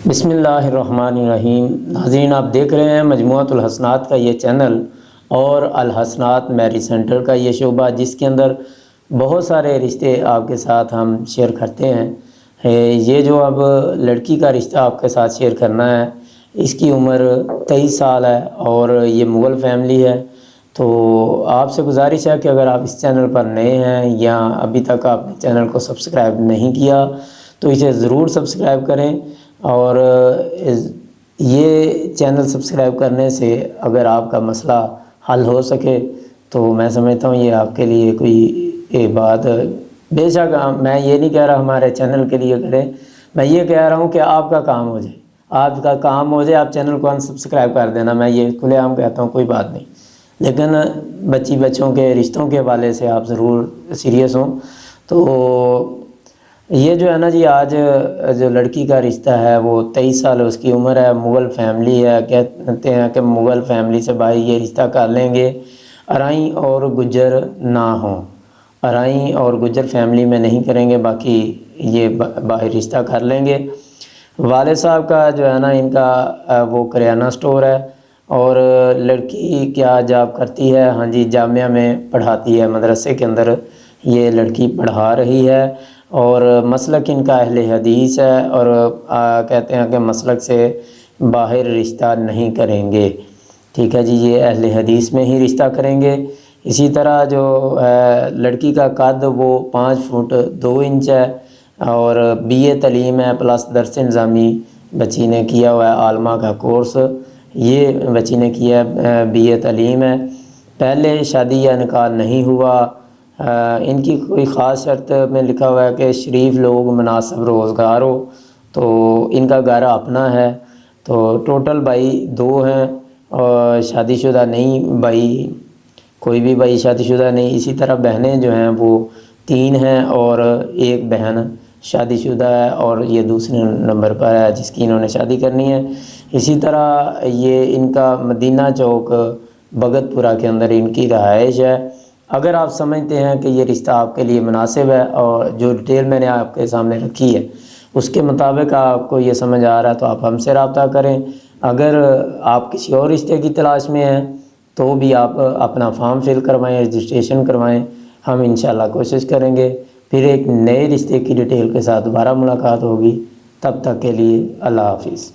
بسم اللہ الرحمن الرحیم۔ ناظرین، آپ دیکھ رہے ہیں مجموعۃ الحسنات کا یہ چینل اور الحسنات میرج سینٹر کا یہ شعبہ، جس کے اندر بہت سارے رشتے آپ کے ساتھ ہم شیئر کرتے ہیں۔ یہ جو اب لڑکی کا رشتہ آپ کے ساتھ شیئر کرنا ہے، اس کی عمر 23 سال ہے اور یہ مغل فیملی ہے۔ تو آپ سے گزارش ہے کہ اگر آپ اس چینل پر نئے ہیں یا ابھی تک آپ نے چینل کو سبسکرائب نہیں کیا تو اسے ضرور سبسکرائب کریں، اور یہ چینل سبسکرائب کرنے سے اگر آپ کا مسئلہ حل ہو سکے تو میں سمجھتا ہوں یہ آپ کے لیے کوئی بات، بے شک میں یہ نہیں کہہ رہا ہمارے چینل کے لیے کریں، میں یہ کہہ رہا ہوں کہ آپ کا کام ہو جائے، آپ کا کام ہو جائے، آپ چینل کو سبسکرائب کر دینا، میں یہ کھلے عام کہتا ہوں، کوئی بات نہیں، لیکن بچوں کے رشتوں کے حوالے سے آپ ضرور سیریس ہوں۔ تو یہ جو ہے نا جی، آج جو لڑکی کا رشتہ ہے وہ 23 سال اس کی عمر ہے، مغل فیملی ہے، کہتے ہیں کہ مغل فیملی سے بھائی یہ رشتہ کر لیں گے، ارائیں اور گجر نہ ہوں، ارائیں اور گجر فیملی میں نہیں کریں گے، باقی یہ باہر رشتہ کر لیں گے۔ والد صاحب کا جو ہے نا، ان کا وہ کریانہ سٹور ہے، اور لڑکی کیا جاب کرتی ہے؟ ہاں جی، جامعہ میں پڑھاتی ہے، مدرسے کے اندر یہ لڑکی پڑھا رہی ہے، اور مسلک ان کا اہل حدیث ہے، اور کہتے ہیں کہ مسلک سے باہر رشتہ نہیں کریں گے، ٹھیک ہے جی، یہ اہل حدیث میں ہی رشتہ کریں گے۔ اسی طرح جو لڑکی کا قد وہ 5 فٹ 2 انچ ہے، اور BA تعلیم ہے پلس درس نظامی بچی نے کیا ہوا ہے، عالمہ کا کورس یہ بچی نے کیا ہے، BA تعلیم ہے، پہلے شادی یا نکاح نہیں ہوا۔ ان کی کوئی خاص شرط میں لکھا ہوا ہے کہ شریف لوگ، مناسب روزگار ہو، تو ان کا گھر اپنا ہے۔ تو ٹوٹل بھائی 2 ہیں، اور شادی شدہ نہیں بھائی، کوئی بھی بھائی شادی شدہ نہیں۔ اسی طرح بہنیں جو ہیں وہ 3 ہیں، اور ایک بہن شادی شدہ ہے، اور یہ دوسرے نمبر پر ہے جس کی انہوں نے شادی کرنی ہے۔ اسی طرح یہ ان کا مدینہ چوک بھگت پورہ کے اندر ان کی رہائش ہے۔ اگر آپ سمجھتے ہیں کہ یہ رشتہ آپ کے لیے مناسب ہے، اور جو ڈیٹیل میں نے آپ کے سامنے رکھی ہے اس کے مطابق آپ کو یہ سمجھ آ رہا ہے تو آپ ہم سے رابطہ کریں۔ اگر آپ کسی اور رشتے کی تلاش میں ہیں تو بھی آپ اپنا فارم فل کروائیں، رجسٹریشن کروائیں، ہم انشاءاللہ کوشش کریں گے۔ پھر ایک نئے رشتے کی ڈیٹیل کے ساتھ دوبارہ ملاقات ہوگی، تب تک کے لیے اللہ حافظ۔